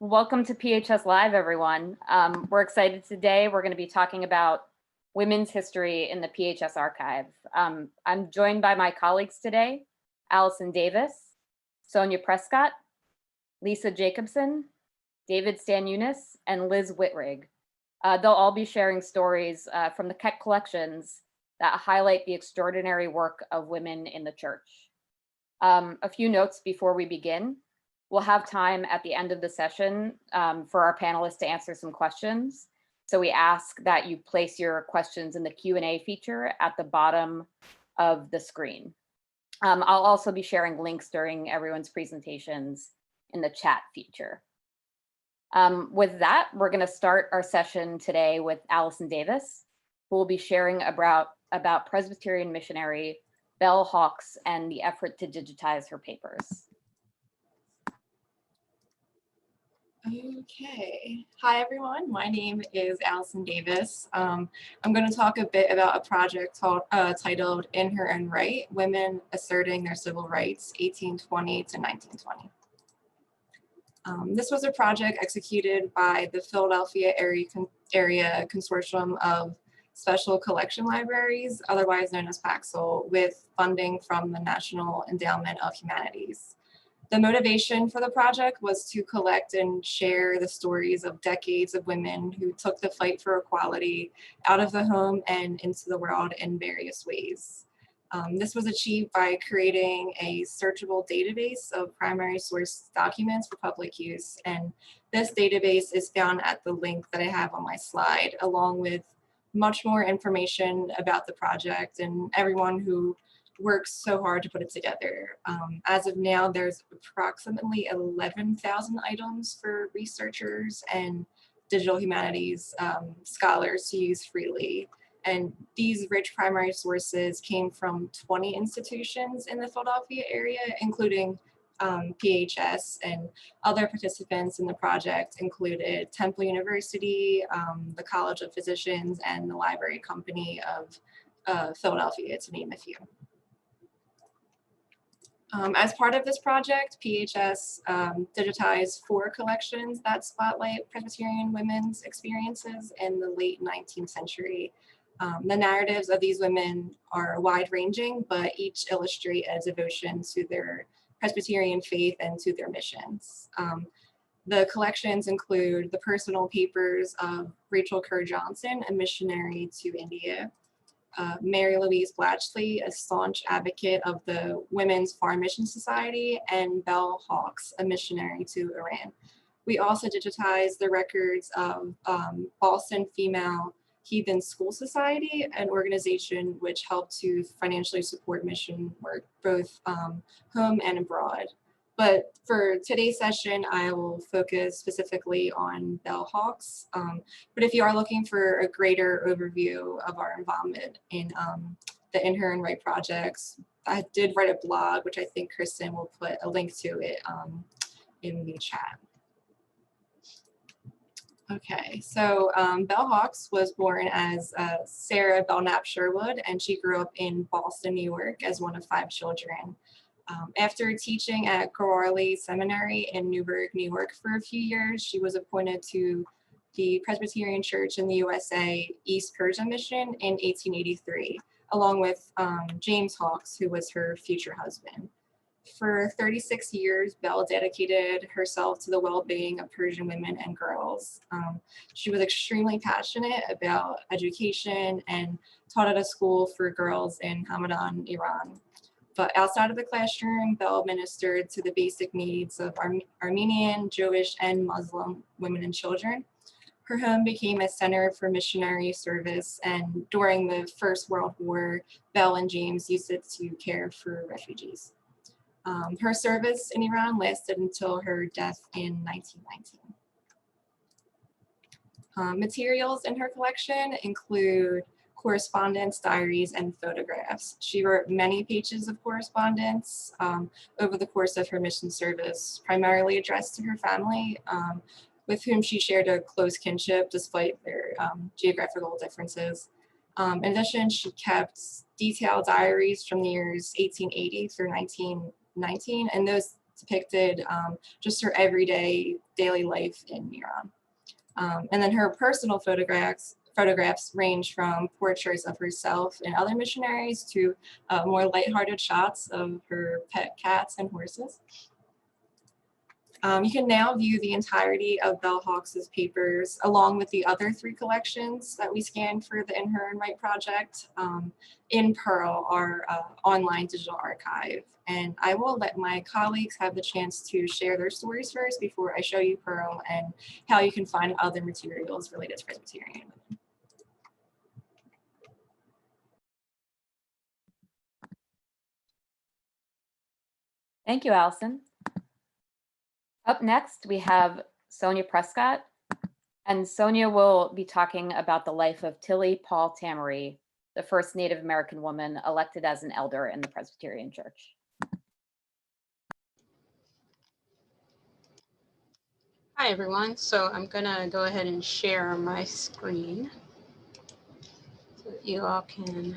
Welcome to PHS Live, everyone. We're excited today. We're going to be talking about women's history in the PHS archive. I'm joined by my colleagues today, Allison Davis, Sonya Prescott, Lisa Jacobson, David Stanunis, and Liz Whitrig. They'll all be sharing stories from the Keck collections that highlight the extraordinary work of women in the church. A few notes before we begin. We'll have time at the end of the session for our panelists to answer some questions. So we ask that you place your questions in the Q&A feature at the bottom of the screen. I'll also be sharing links during everyone's presentations in the chat feature. With that, we're going to start our session today with Allison Davis, who will be sharing about Presbyterian missionary Bell Hawks and the effort to digitize her papers. Okay. Hi, everyone. My name is Allison Davis. I'm going to talk a bit about a project titled In Her Own Right, Women Asserting Their Civil Rights, 1820 to 1920. This was a project executed by the Philadelphia Area Consortium of Special Collection Libraries, otherwise known as PACSL, with funding from the National Endowment of Humanities. The motivation for the project was to collect and share the stories of decades of women who took the fight for equality out of the home and into the world in various ways. This was achieved by creating a searchable database of primary source documents for public use. And this database is found at the link that I have on my slide, along with much more information about the project and everyone who works so hard to put it together. As of now, there's approximately 11,000 items for researchers and digital humanities scholars to use freely. And these rich primary sources came from 20 institutions in the Philadelphia area, including PHS, and other participants in the project included Temple University, the College of Physicians, and the Library Company of Philadelphia, to name a few. As part of this project, PHS digitized 4 collections that spotlight Presbyterian women's experiences in the late 19th century. The narratives of these women are wide-ranging, but each illustrate a devotion to their Presbyterian faith and to their missions. The collections include the personal papers of Rachel Kerr Johnson, a missionary to India, Mary Louise Blatchley, a staunch advocate of the Women's Foreign Mission Society, and Bell Hawks, a missionary to Iran. We also digitized the records of Boston Female Heathen School Society, an organization which helped to financially support mission work, both home and abroad. But for today's session, I will focus specifically on Bell Hawks. But if you are looking for a greater overview of our involvement in the In Her Own Right projects, I did write a blog, which I think Kristen will put a link to it in the chat. Okay, so Bell Hawks was born as Sarah Belknap Sherwood, and she grew up in Boston, New York, as one of 5 children. After teaching at Corali Seminary in Newburgh, New York for a few years, she was appointed to the Presbyterian Church in the USA East Persia Mission in 1883, along with James Hawks, who was her future husband. For 36 years, Bell dedicated herself to the well-being of Persian women and girls. She was extremely passionate about education and taught at a school for girls in Hamadan, Iran. But outside of the classroom, Bell ministered to the basic needs of Armenian, Jewish, and Muslim women and children. Her home became a center for missionary service, and during the First World War, Bell and James used it to care for refugees. Her service in Iran lasted until her death in 1919. Materials in her collection include correspondence, diaries, and photographs. She wrote many pages of correspondence over the course of her mission service, primarily addressed to her family, with whom she shared a close kinship despite their geographical differences. In addition, she kept detailed diaries from the years 1880 through 1919, and those depicted just her everyday daily life in Iran. And then her personal photographs range from portraits of herself and other missionaries to more lighthearted shots of her pet cats and horses. You can now view the entirety of Bell Hawks's papers along with the other 3 collections that we scanned for the In Her Own Right project in Pearl, our online digital archive. And I will let my colleagues have the chance to share their stories first before I show you Pearl and how you can find other materials related to Presbyterian women. Thank you, Allison. Up next, we have Sonya Prescott, and Sonya will be talking about the life of Tilly Paul Tamari, the first Native American woman elected as an elder in the Presbyterian Church. Hi, everyone. So I'm going to go ahead and share my screen so that you all can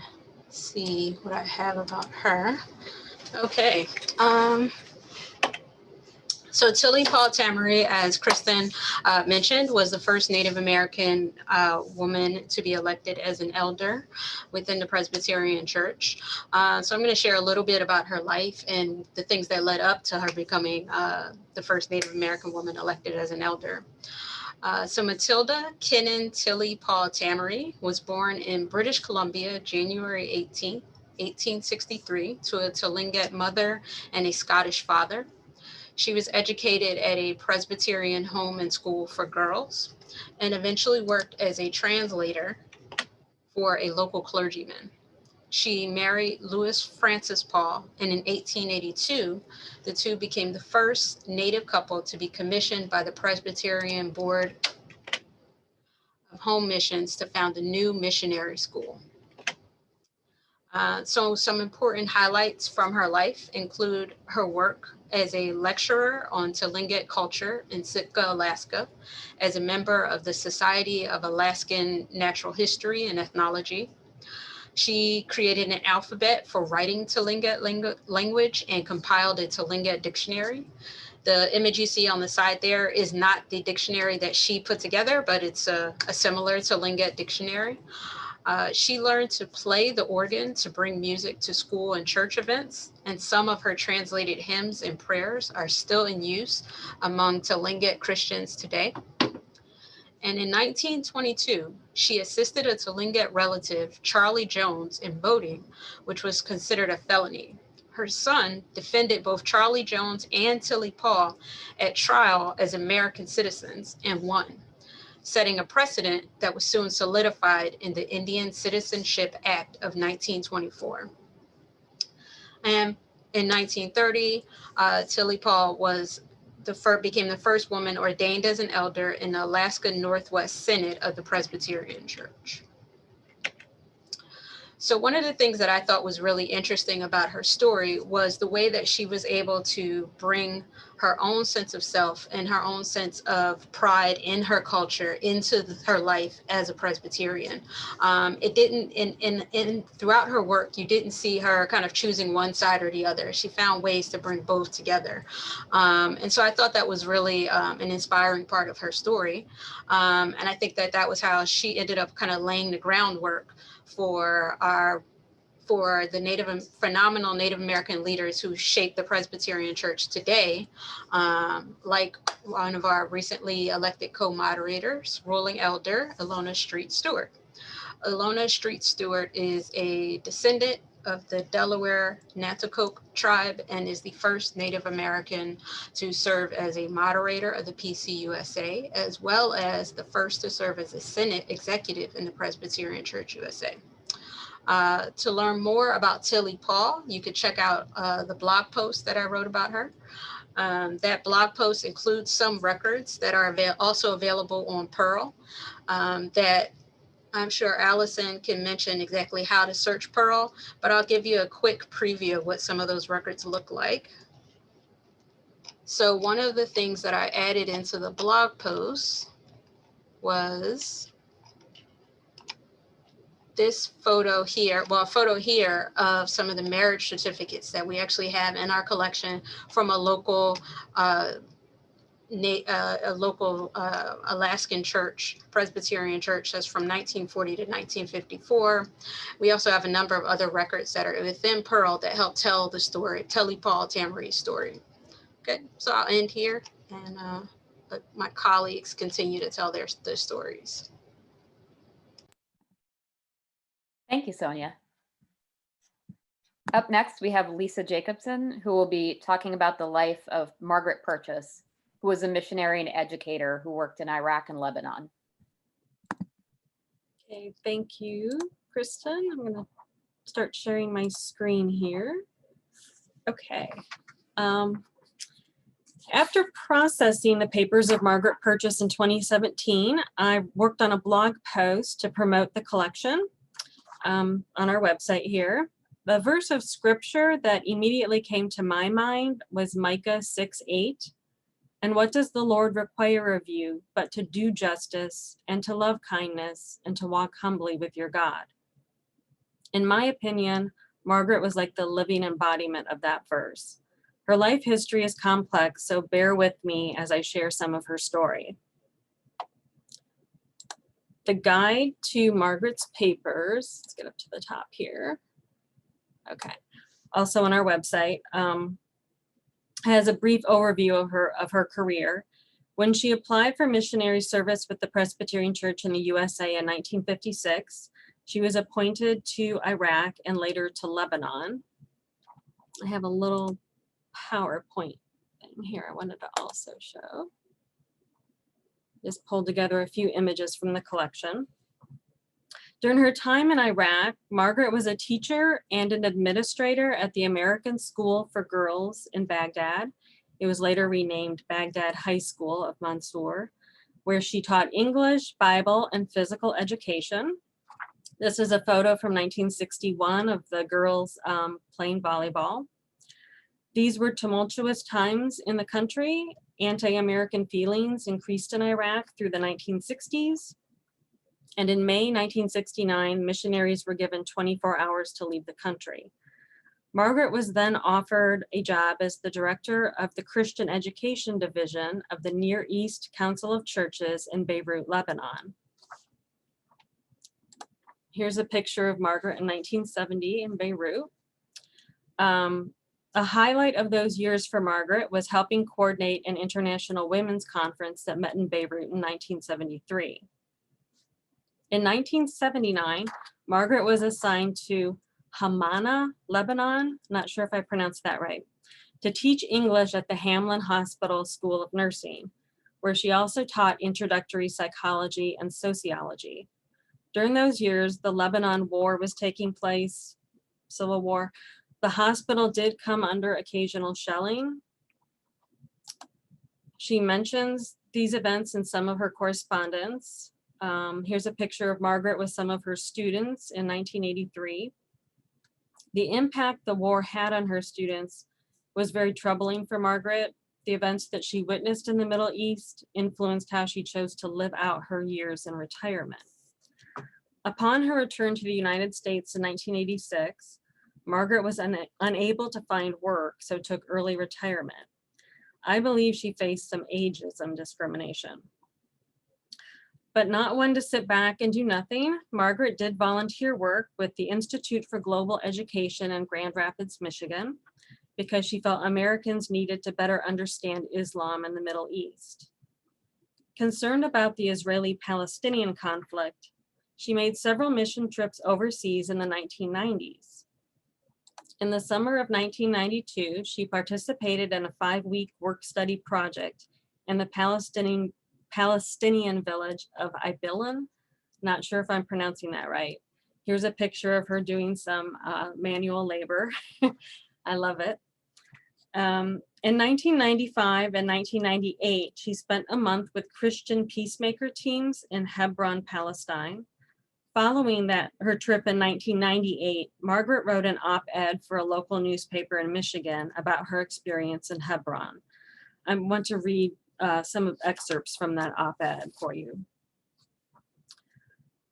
see what I have about her. Okay. So Tilly Paul Tamari, as Kristen mentioned, was the first Native American woman to be elected as an elder within the Presbyterian Church. So I'm going to share a little bit about her life and the things that led up to her becoming the first Native American woman elected as an elder. So Matilda Kennen Tilly Paul Tamari was born in British Columbia, January 18th, 1863, to a Tlingit mother and a Scottish father. She was educated at a Presbyterian home and school for girls and eventually worked as a translator for a local clergyman. She married Louis Francis Paul, and in 1882, the two became the first Native couple to be commissioned by the Presbyterian Board of Home Missions to found a new missionary school. So some important highlights from her life include her work as a lecturer on Tlingit culture in Sitka, Alaska, as a member of the Society of Alaskan Natural History and Ethnology. She created an alphabet for writing Tlingit language and compiled a Tlingit dictionary. The image you see on the side there is not the dictionary that she put together, but it's a similar Tlingit dictionary. She learned to play the organ to bring music to school and church events, and some of her translated hymns and prayers are still in use among Tlingit Christians today. And in 1922, she assisted a Tlingit relative, Charlie Jones, in voting, which was considered a felony. Her son defended both Charlie Jones and Tilly Paul at trial as American citizens and won, setting a precedent that was soon solidified in the Indian Citizenship Act of 1924. And in 1930, Tilly Paul became the first woman ordained as an elder in the Alaska Northwest Synod of the Presbyterian Church. So one of the things that I thought was really interesting about her story was the way that she was able to bring her own sense of self and her own sense of pride in her culture into her life as a Presbyterian. It didn't, throughout her work, you didn't see her kind of choosing one side or the other. She found ways to bring both together. And so I thought that was really an inspiring part of her story. And I think that was how she ended up kind of laying the groundwork for the phenomenal Native American leaders who shaped the Presbyterian Church today, like one of our recently elected co-moderators, ruling elder, Ilona Street Stewart. Ilona Street Stewart is a descendant of the Delaware Nanticoke tribe and is the first Native American to serve as a moderator of the PCUSA, as well as the first to serve as a Senate executive in the Presbyterian Church USA. To learn more about Tilly Paul, you could check out the blog post that I wrote about her. That blog post includes some records that are also available on Pearl that I'm sure Allison can mention exactly how to search Pearl, but I'll give you a quick preview of what some of those records look like. So one of the things that I added into the blog post was this photo here, well, a photo here of some of the marriage certificates that we actually have in our collection from a local Alaskan church, Presbyterian church, that's from 1940 to 1954. We also have a number of other records that are within Pearl that help tell the story, Telly Paul Tamari's story. Okay, so I'll end here, and let my colleagues continue to tell their stories. Thank you, Sonya. Up next, we have Lisa Jacobson, who will be talking about the life of Margaret Purchase, who was a missionary and educator who worked in Iraq and Lebanon. Okay, thank you, Kristen. I'm gonna start sharing my screen here. Okay. After processing the papers of Margaret Purchase in 2017, I worked on a blog post to promote the collection on our website here. The verse of scripture that immediately came to my mind was Micah 6:8. And what does the Lord require of you but to do justice and to love kindness and to walk humbly with your God? In my opinion, Margaret was like the living embodiment of that verse. Her life history is complex, so bear with me as I share some of her story. The guide to Margaret's papers, let's get up to the top here. Okay, also on our website, has a brief overview of her career. When she applied for missionary service with the Presbyterian Church in the USA in 1956, she was appointed to Iraq and later to Lebanon. I have a little PowerPoint thing here I wanted to also show. Just pulled together a few images from the collection. During her time in Iraq, Margaret was a teacher and an administrator at the American School for Girls in Baghdad. It was later renamed Baghdad High School of Mansour, where she taught English, Bible, and physical education. This is a photo from 1961 of the girls playing volleyball. These were tumultuous times in the country. Anti-American feelings increased in Iraq through the 1960s. And in May 1969, missionaries were given 24 hours to leave the country. Margaret was then offered a job as the director of the Christian Education Division of the Near East Council of Churches in Beirut, Lebanon. Here's a picture of Margaret in 1970 in Beirut. A highlight of those years for Margaret was helping coordinate an international women's conference that met in Beirut in 1973. In 1979, Margaret was assigned to Hamana, Lebanon, not sure if I pronounced that right, to teach English at the Hamlin Hospital School of Nursing, where she also taught introductory psychology and sociology. During those years, the Lebanon War was taking place, Civil War. The hospital did come under occasional shelling. She mentions these events in some of her correspondence. Here's a picture of Margaret with some of her students in 1983. The impact the war had on her students was very troubling for Margaret. The events that she witnessed in the Middle East influenced how she chose to live out her years in retirement. Upon her return to the United States in 1986, Margaret was unable to find work, so took early retirement. I believe she faced some ageism discrimination. But not one to sit back and do nothing, Margaret did volunteer work with the Institute for Global Education in Grand Rapids, Michigan, because she felt Americans needed to better understand Islam in the Middle East. Concerned about the Israeli-Palestinian conflict, she made several mission trips overseas in the 1990s. In the summer of 1992, she participated in a 5-week work-study project in the Palestinian village of Ibilin. Not sure if I'm pronouncing that right. Here's a picture of her doing some manual labor. I love it. In 1995 and 1998, she spent a month with Christian peacemaker teams in Hebron, Palestine. Following her trip in 1998, Margaret wrote an op-ed for a local newspaper in Michigan about her experience in Hebron. I want to read some excerpts from that op-ed for you.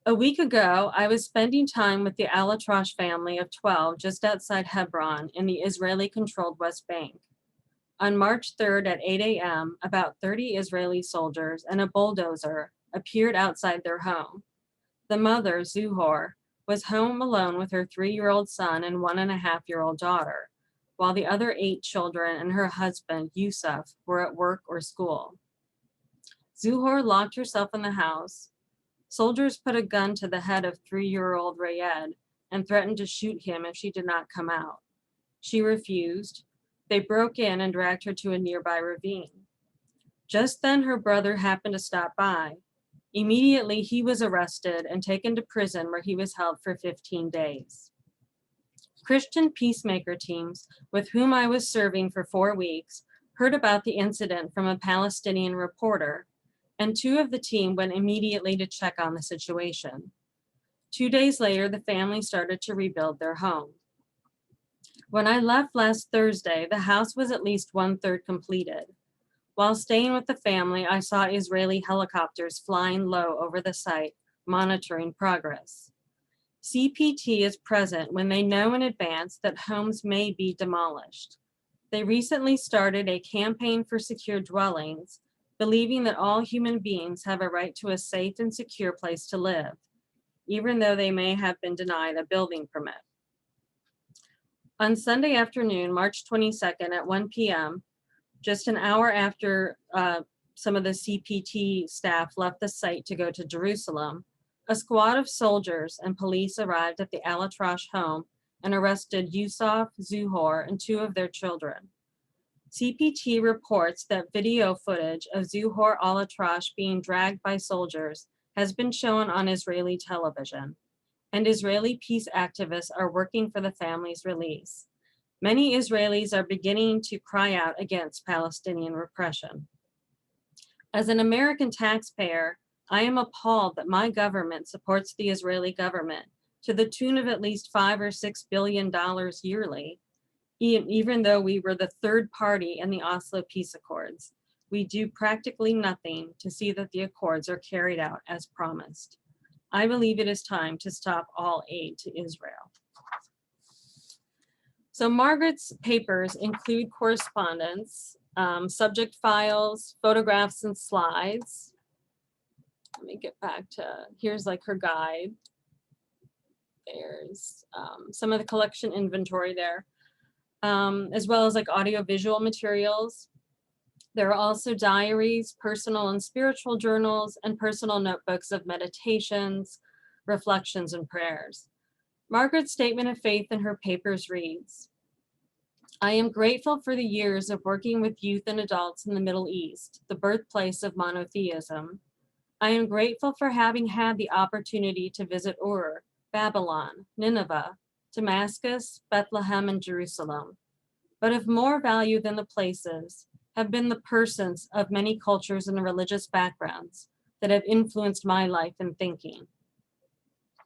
A week ago, I was spending time with the Alatrosh family of 12 just outside Hebron in the Israeli-controlled West Bank. On March 3rd at 8 a.m., about 30 Israeli soldiers and a bulldozer appeared outside their home. The mother, Zuhor, was home alone with her 3-year-old son and 1.5-year-old daughter, while the other 8 children and her husband, Yusuf, were at work or school. Zuhor locked herself in the house. Soldiers put a gun to the head of 3-year-old Rayed and threatened to shoot him if she did not come out. She refused. They broke in and dragged her to a nearby ravine. Just then, her brother happened to stop by. Immediately, he was arrested and taken to prison where he was held for 15 days. Christian peacemaker teams with whom I was serving for 4 weeks heard about the incident from a Palestinian reporter, and 2 of the team went immediately to check on the situation. 2 days later, the family started to rebuild their home. When I left last Thursday, the house was at least 1/3 completed. While staying with the family, I saw Israeli helicopters flying low over the site, monitoring progress. CPT is present when they know in advance that homes may be demolished. They recently started a campaign for secure dwellings, believing that all human beings have a right to a safe and secure place to live, even though they may have been denied a building permit. On Sunday afternoon, March 22nd at 1 p.m., just an hour after some of the CPT staff left the site to go to Jerusalem, a squad of soldiers and police arrived at the Alatrosh home and arrested Yusuf, Zuhor, and 2 of their children. CPT reports that video footage of Zuhor Alatrosh being dragged by soldiers has been shown on Israeli television, and Israeli peace activists are working for the family's release. Many Israelis are beginning to cry out against Palestinian repression. As an American taxpayer, I am appalled that my government supports the Israeli government to the tune of at least $5 or $6 billion yearly, even though we were the 3rd party in the Oslo Peace Accords. We do practically nothing to see that the accords are carried out as promised. I believe it is time to stop all aid to Israel. So Margaret's papers include correspondence, subject files, photographs, and slides. Let me get back to, here's like her guide. There's some of the collection inventory there, as well as like audiovisual materials. There are also diaries, personal and spiritual journals, and personal notebooks of meditations, reflections, and prayers. Margaret's statement of faith in her papers reads, I am grateful for the years of working with youth and adults in the Middle East, the birthplace of monotheism. I am grateful for having had the opportunity to visit Ur, Babylon, Nineveh, Damascus, Bethlehem, and Jerusalem. But of more value than the places have been the persons of many cultures and religious backgrounds that have influenced my life and thinking.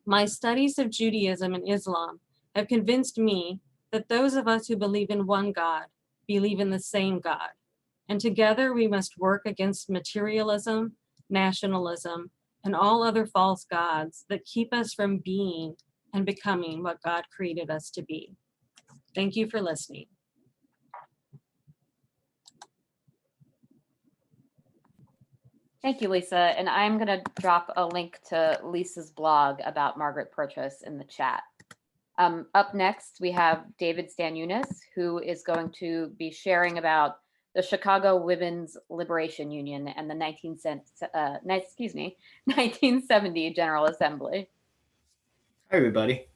My studies of Judaism and Islam have convinced me that those of us who believe in one God believe in the same God, and together we must work against materialism, nationalism, and all other false gods that keep us from being and becoming what God created us to be. Thank you for listening. Thank you, Lisa. And I'm going to drop a link to Lisa's blog about Margaret Purchase in the chat. Up next, we have David Stanunas, who is going to be sharing about the Chicago Women's Liberation Union and the 1970 General Assembly. Hi, everybody.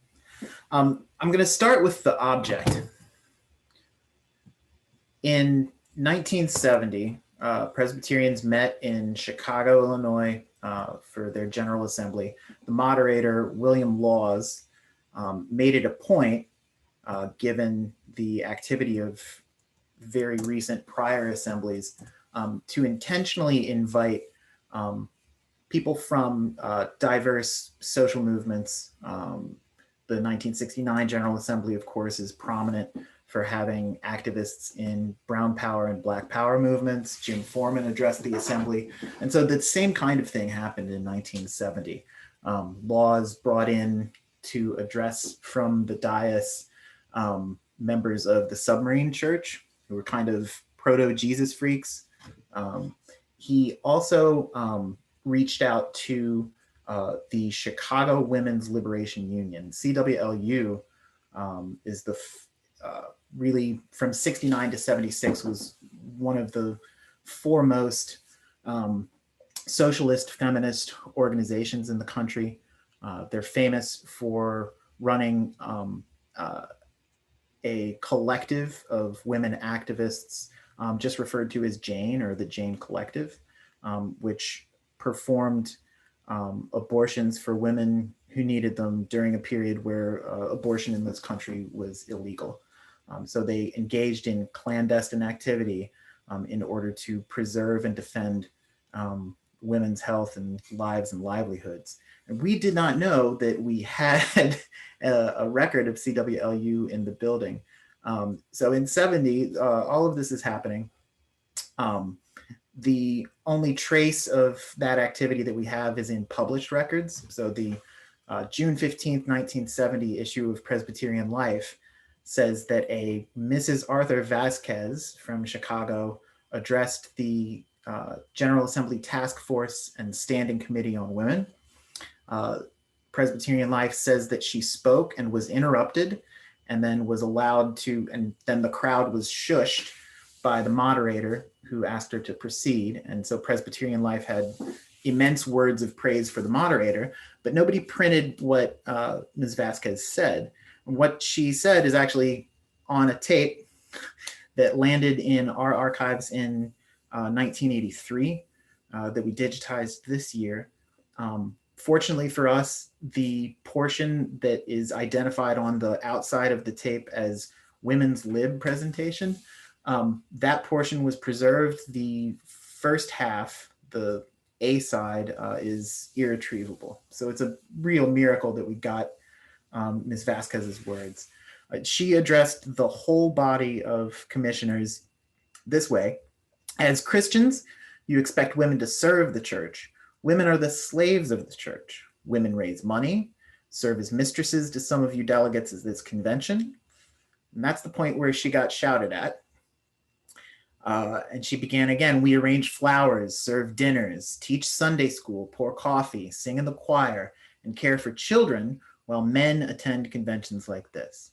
I'm going to start with the object. In 1970, Presbyterians met in Chicago, Illinois, for their General Assembly. The moderator, William Laws, made it a point, given the activity of very recent prior assemblies, to intentionally invite people from diverse social movements. The 1969 General Assembly, of course, is prominent for having activists in Brown Power and Black Power movements. Jim Foreman addressed the assembly. And so the same kind of thing happened in 1970. Laws brought in to address from the dais members of the submarine church who were kind of proto-Jesus freaks. He also reached out to the Chicago Women's Liberation Union. CWLU is the really from 69 to 76 was one of the foremost socialist feminist organizations in the country. They're famous for running a collective of women activists just referred to as Jane, or the Jane Collective, which performed abortions for women who needed them during a period where abortion in this country was illegal. So they engaged in clandestine activity in order to preserve and defend women's health and lives and livelihoods. And we did not know that we had a record of CWLU in the building. So in 70, all of this is happening. The only trace of that activity that we have is in published records. So the June 15th, 1970 issue of Presbyterian Life says that a Mrs. Arthur Vasquez from Chicago addressed the General Assembly Task Force and Standing Committee on Women. Presbyterian Life says that she spoke and was interrupted and then was allowed to, and then the crowd was shushed by the moderator who asked her to proceed. And so Presbyterian Life had immense words of praise for the moderator, but nobody printed what Ms. Vasquez said. And what she said is actually on a tape that landed in our archives in 1983 that we digitized this year. Fortunately for us, the portion that is identified on the outside of the tape as Women's Lib presentation, that portion was preserved. The first half, the A side, is irretrievable. So it's a real miracle that we got Ms. Vasquez's words. She addressed the whole body of commissioners this way: as Christians, you expect women to serve the church. Women are the slaves of the church. Women raise money, serve as mistresses to some of you delegates at this convention. And that's the point where she got shouted at. And she began again: we arrange flowers, serve dinners, teach Sunday school, pour coffee, sing in the choir, and care for children while men attend conventions like this.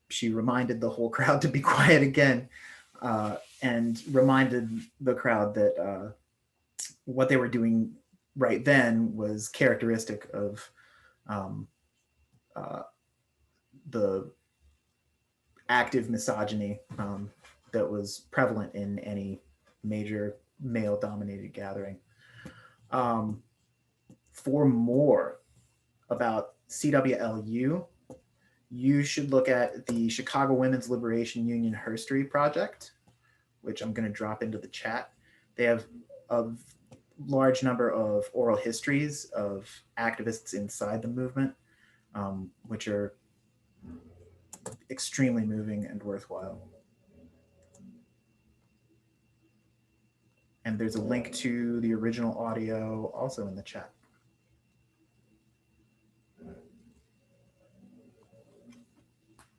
She reminded the whole crowd to be quiet again, and reminded the crowd that what they were doing right then was characteristic of the active misogyny that was prevalent in any major male-dominated gathering. For more about CWLU, you should look at the Chicago Women's Liberation Union Herstory Project, which I'm going to drop into the chat. They have a large number of oral histories of activists inside the movement, which are extremely moving and worthwhile. And there's a link to the original audio also in the chat.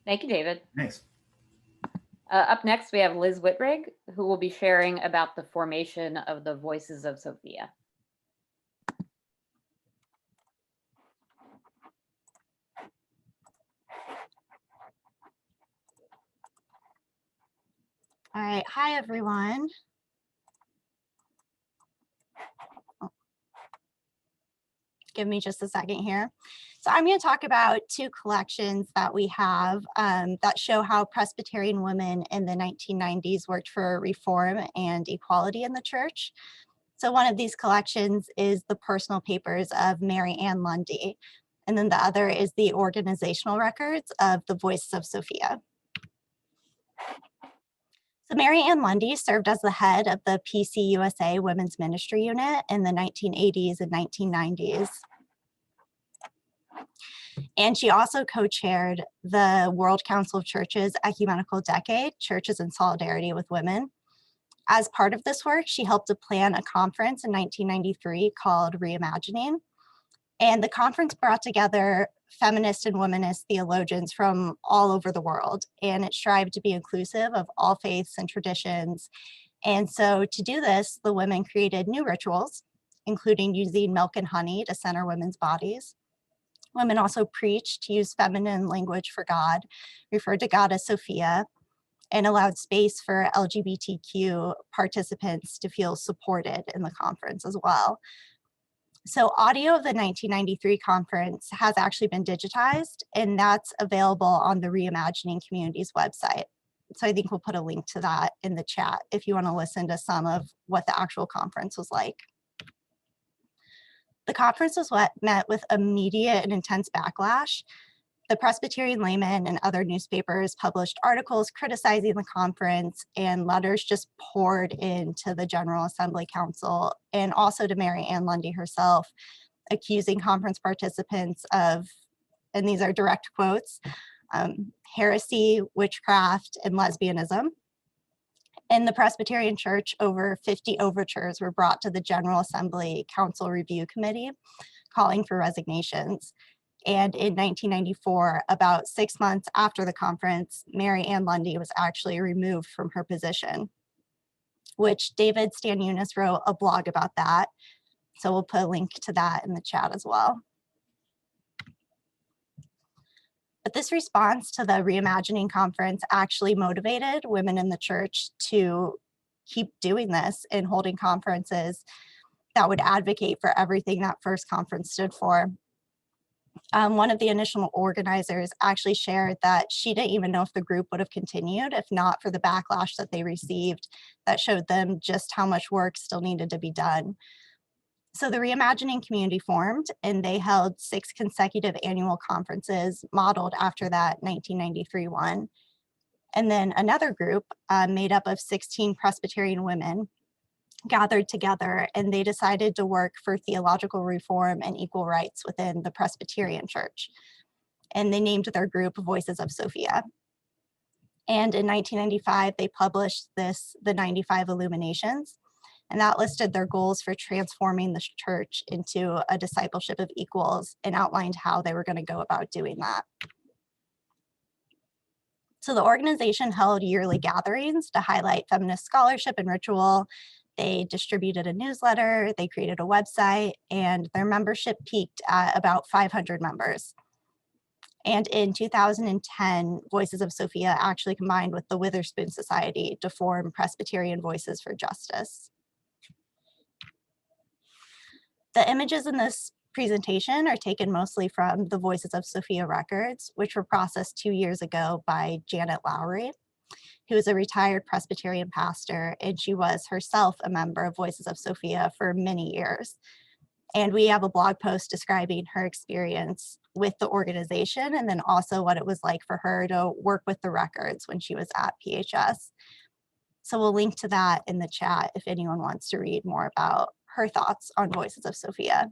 Thank you, David. Nice. Up next, we have Liz Whitrig, who will be sharing about the formation of the Voices of Sofia. All right, hi everyone. Give me just a second here. So I'm going to talk about two collections that we have that show how Presbyterian women in the 1990s worked for reform and equality in the church. So one of these collections is the personal papers of Mary Ann Lundy, and then the other is the organizational records of the Voices of Sofia. So Mary Ann Lundy served as the head of the PCUSA Women's Ministry Unit in the 1980s and 1990s. And she also co-chaired the World Council of Churches Ecumenical Decade, Churches in Solidarity with Women. As part of this work, she helped to plan a conference in 1993 called Reimagining. And the conference brought together feminist and womanist theologians from all over the world, and it strived to be inclusive of all faiths and traditions. And so to do this, the women created new rituals, including using milk and honey to center women's bodies. Women also preached, used feminine language for God, referred to God as Sophia, and allowed space for LGBTQ participants to feel supported in the conference as well. So audio of the 1993 conference has actually been digitized, and that's available on the Reimagining Communities website. So I think we'll put a link to that in the chat if you want to listen to some of what the actual conference was like. The conference was met with immediate and intense backlash. The Presbyterian Layman and other newspapers published articles criticizing the conference, and letters just poured into the General Assembly Council and also to Mary Ann Lundy herself, accusing conference participants of, and these are direct quotes, heresy, witchcraft, and lesbianism. In the Presbyterian Church, over 50 overtures were brought to the General Assembly Council Review Committee calling for resignations. And in 1994, about 6 months after the conference, Mary Ann Lundy was actually removed from her position, which David Stanunas wrote a blog about that. So we'll put a link to that in the chat as well. But this response to the Reimagining Conference actually motivated women in the church to keep doing this and holding conferences that would advocate for everything that first conference stood for. One of the initial organizers actually shared that she didn't even know if the group would have continued if not for the backlash that they received that showed them just how much work still needed to be done. So the Reimagining community formed, and they held 6 consecutive annual conferences modeled after that 1993 one. And then another group made up of 16 Presbyterian women gathered together, and they decided to work for theological reform and equal rights within the Presbyterian Church. And they named their group Voices of Sophia. And in 1995, they published the 95 Illuminations, and that listed their goals for transforming the church into a discipleship of equals and outlined how they were going to go about doing that. So the organization held yearly gatherings to highlight feminist scholarship and ritual. They distributed a newsletter, they created a website, and their membership peaked at about 500 members. And in 2010, Voices of Sophia actually combined with the Witherspoon Society to form Presbyterian Voices for Justice. The images in this presentation are taken mostly from the Voices of Sophia records, which were processed 2 years ago by Janet Lowry, who is a retired Presbyterian pastor, and she was herself a member of Voices of Sophia for many years. And we have a blog post describing her experience with the organization and then also what it was like for her to work with the records when she was at PHS. So we'll link to that in the chat if anyone wants to read more about her thoughts on Voices of Sophia.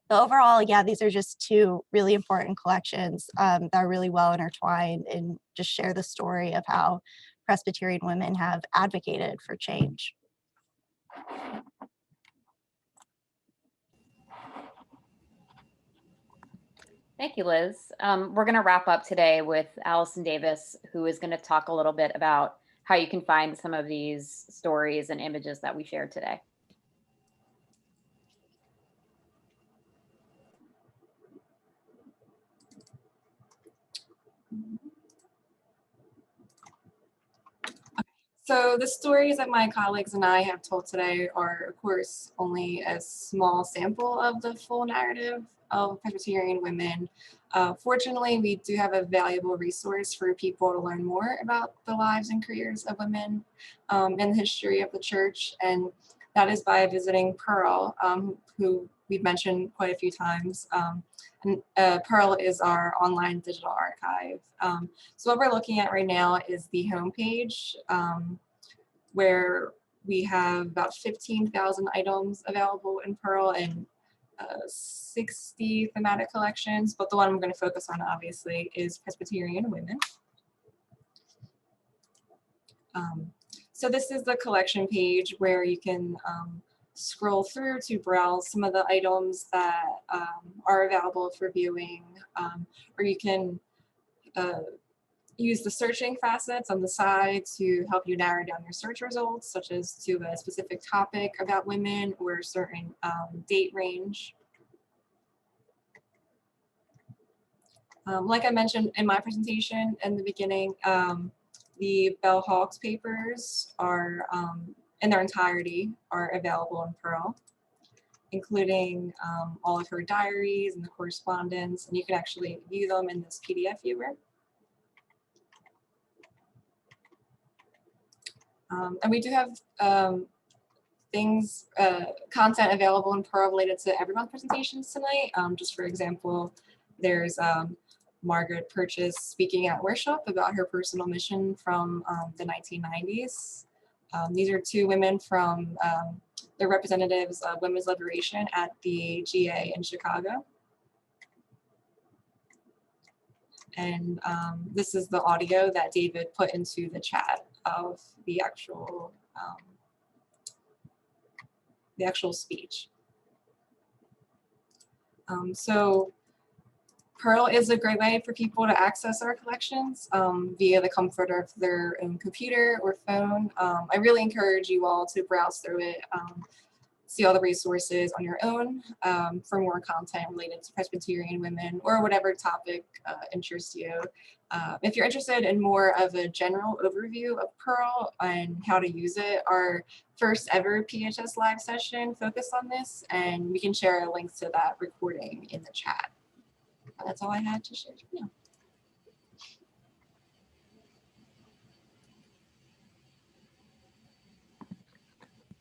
But overall, yeah, these are just 2 really important collections that are really well intertwined and just share the story of how Presbyterian women have advocated for change. Thank you, Liz. We're going to wrap up today with Allison Davis, who is going to talk a little bit about how you can find some of these stories and images that we shared today. So the stories that my colleagues and I have told today are, of course, only a small sample of the full narrative of Presbyterian women. Fortunately, we do have a valuable resource for people to learn more about the lives and careers of women in the history of the church, and that is by visiting Pearl, who we've mentioned quite a few times. Pearl is our online digital archive. So what we're looking at right now is the homepage, where we have about 15,000 items available in Pearl and 60 thematic collections, but the one I'm going to focus on, obviously, is Presbyterian women. So this is the collection page where you can scroll through to browse some of the items that are available for viewing, or you can use the searching facets on the side to help you narrow down your search results, such as to a specific topic about women or a certain date range. Like I mentioned in my presentation in the beginning, the Bell Hawks papers are, in their entirety, are available in Pearl, including all of her diaries and the correspondence, and you can actually view them in this PDF viewer. And we do have content available in Pearl related to everyone's presentations tonight. Just for example, there's Margaret Purchase speaking at worship about her personal mission from the 1990s. These are two women from the representatives of women's liberation at the GA in Chicago. And this is the audio that David put into the chat of the actual speech. So Pearl is a great way for people to access our collections via the comfort of their own computer or phone. I really encourage you all to browse through it, see all the resources on your own for more content related to Presbyterian women or whatever topic interests you. If you're interested in more of a general overview of Pearl and how to use it, our first ever PHS live session focused on this, and we can share a link to that recording in the chat. That's all I had to share for now.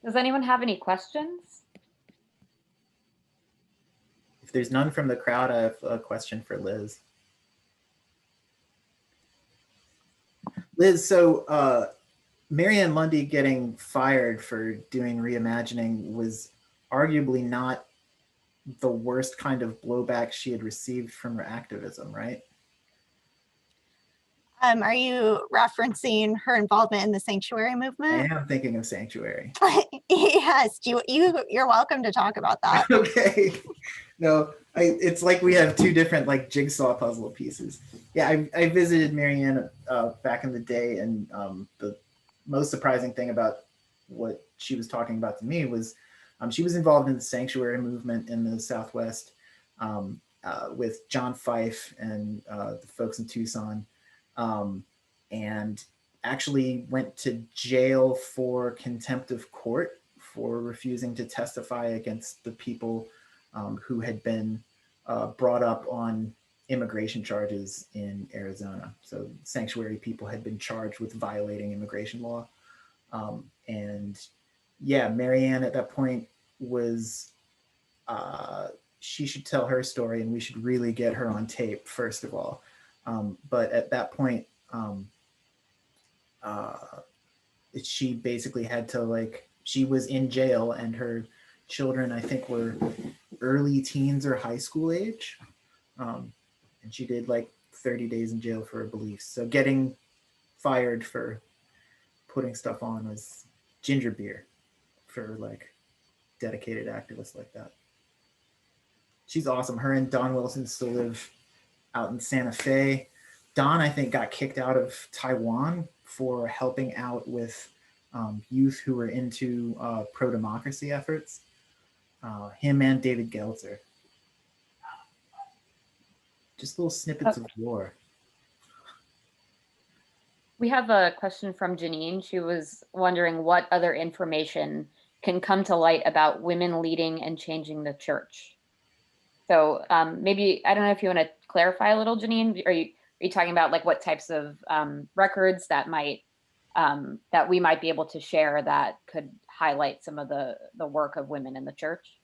Does anyone have any questions? If there's none from the crowd, I have a question for Liz. Liz, so Marianne Lundy getting fired for doing reimagining was arguably not the worst kind of blowback she had received from her activism, right? Are you referencing her involvement in the sanctuary I movement? am thinking of Sanctuary. Yes, you're welcome to talk about that. Okay. No, it's like we have two different like jigsaw puzzle pieces. Yeah, I visited Marianne back in the day, and the most surprising thing about what she was talking about to me was she was involved in the sanctuary movement in the Southwest with John Fife and the folks in Tucson, and actually went to jail for contempt of court for refusing to testify against the people who had been brought up on immigration charges in Arizona. So sanctuary people had been charged with violating immigration law. And yeah, Marianne at that point was, she should tell her story and we should really get her on tape, first of all. But at that point, she basically had to she was in jail and her children, I think, were early teens or high school age. And she did 30 days in jail for her beliefs. So getting fired for putting stuff on was ginger beer for dedicated activists like that. She's awesome. Her and Don Wilson still live out in Santa Fe. Don, I think, got kicked out of Taiwan for helping out with youth who were into pro-democracy efforts. Him and David Geltzer. Just little snippets of lore. We have a question from Janine. She was wondering what other information can come to light about women leading and changing the church. So maybe, I don't know if you want to clarify a little, Janine. Are you talking about what types of records that might that we might be able to share that could highlight some of the work of women in the church?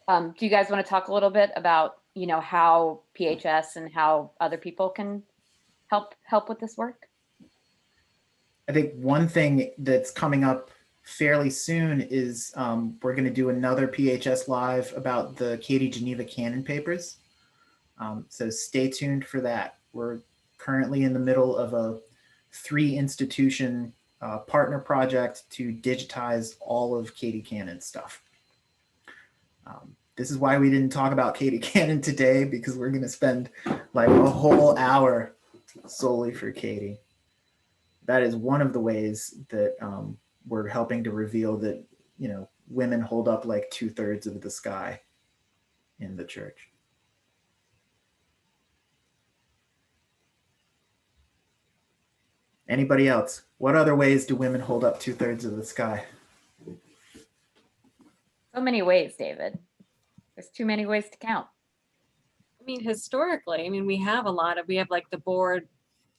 Do you guys want to talk a little bit about, how PHS and how other people can help with this work? I think one thing that's coming up fairly soon is we're going to do another PHS Live about the Katie Geneva Cannon papers. So stay tuned for that. We're currently in the middle of a 3-institution partner project to digitize all of Katie Cannon's stuff. This is why we didn't talk about Katie Cannon today, because we're going to spend like a whole hour solely for Katie. That is one of the ways that we're helping to reveal that, you know, women hold up like 2/3 of the sky in the church. Anybody else? What other ways do women hold up 2/3 of the sky? So many ways, David. There's too many ways to count. I mean, historically, I mean, we have like the board,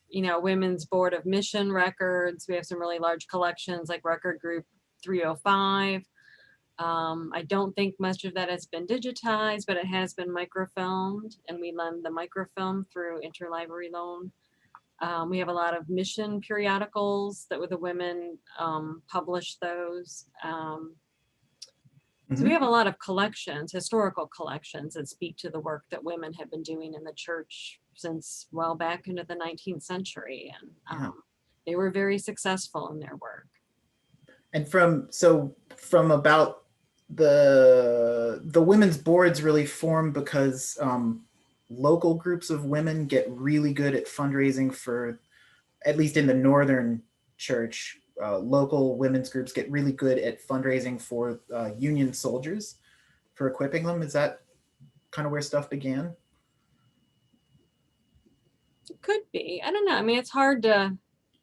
you know, Women's Board of Mission Records. We have some really large collections like Record Group 305. I don't think much of that has been digitized, but it has been microfilmed, and we lend the microfilm through interlibrary loan. We have a lot of mission periodicals that with the women publish those. So we have a lot of collections, historical collections that speak to the work that women have been doing in the church since well back into the 19th century. And they were very successful in their work. And from about the women's boards really form because local groups of women get really good at fundraising for, at least in the Northern church, local women's groups get really good at fundraising for Union soldiers for equipping them. Is that kind of where stuff began? It could be. I don't know. I mean, it's hard to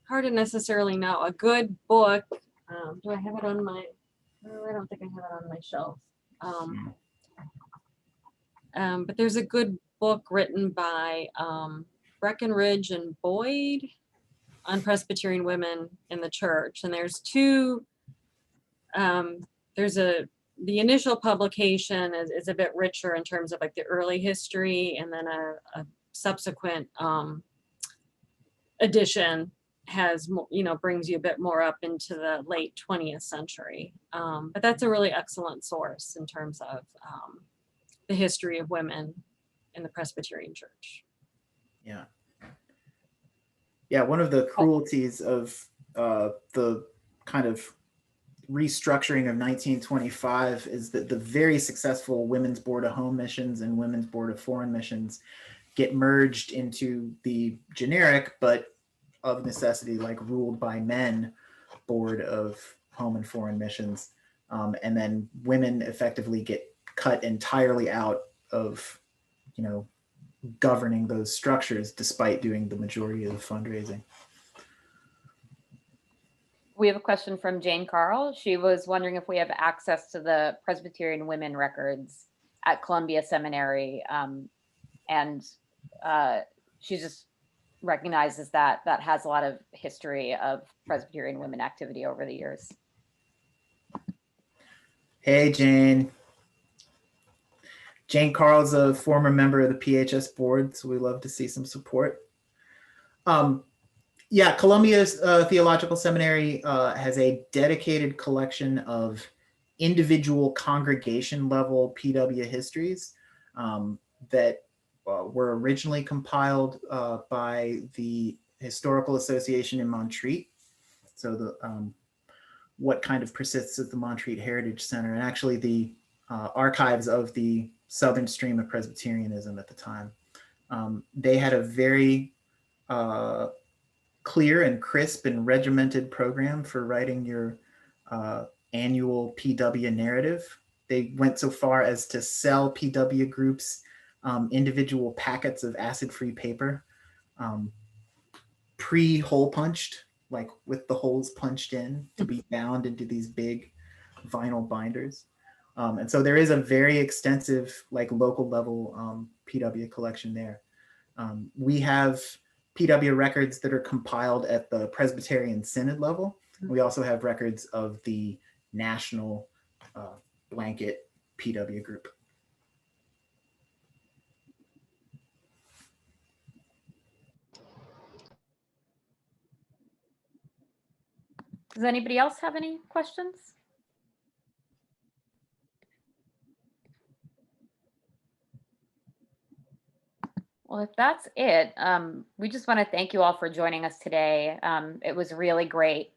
necessarily know. A good book. Do I have it on my? Oh, I don't think I have it on my shelf. But there's a good book written by Breckenridge and Boyd on Presbyterian women in the church, and there's two. The initial publication is a bit richer in terms of like the early history, and then a subsequent edition has, you know, brings you a bit more up into the late 20th century. But that's a really excellent source in terms of the history of women in the Presbyterian church. Yeah. Yeah, one of the cruelties of the kind of restructuring of 1925 is that the very successful Women's Board of Home Missions and Women's Board of Foreign Missions get merged into the generic, but of necessity, like ruled by men, Board of Home and Foreign Missions. And then women effectively get cut entirely out of, you know, governing those structures despite doing the majority of the fundraising. We have a question from Jane Carl. She was wondering if we have access to the Presbyterian women records at Columbia Seminary. And she just recognizes that has a lot of history of Presbyterian women activity over the years. Hey, Jane. Jane Carl's a former member of the PHS board, so we love to see some support. Yeah, Columbia's Theological Seminary has a dedicated collection of individual congregation level PW histories that were originally compiled by the Historical Association in Montreat. So the what kind of persists at the Montreat Heritage Center, and actually the archives of the Southern stream of Presbyterianism at the time. They had a very clear and crisp and regimented program for writing your annual PW narrative. They went so far as to sell PW groups individual packets of acid-free paper, pre-hole punched, like with the holes punched in to be bound into these big vinyl binders. And so there is a very extensive, like local level PW collection there. We have PW records that are compiled at the Presbyterian Synod level. We also have records of the national blanket PW group. Does anybody else have any questions? Well, if that's it, we just want to thank you all for joining us today. It was really great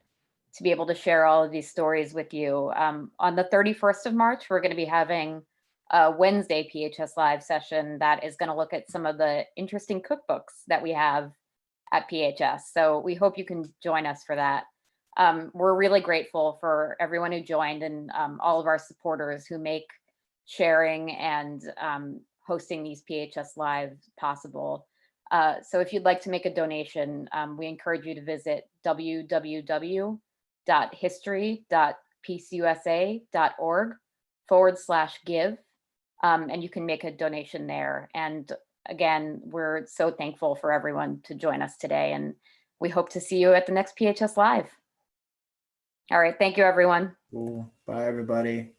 to be able to share all of these stories with you. On the 31st of March, we're going to be having a Wednesday PHS Live session that is going to look at some of the interesting cookbooks that we have at PHS. So we hope you can join us for that. We're really grateful for everyone who joined and all of our supporters who make sharing and hosting these PHS Lives possible. So if you'd like to make a donation, we encourage you to visit www.history.pcusa.org/give, and you can make a donation there. And again, we're so thankful for everyone to join us today, and we hope to see you at the next PHS Live. All right, thank you, everyone. Cool. Bye, everybody.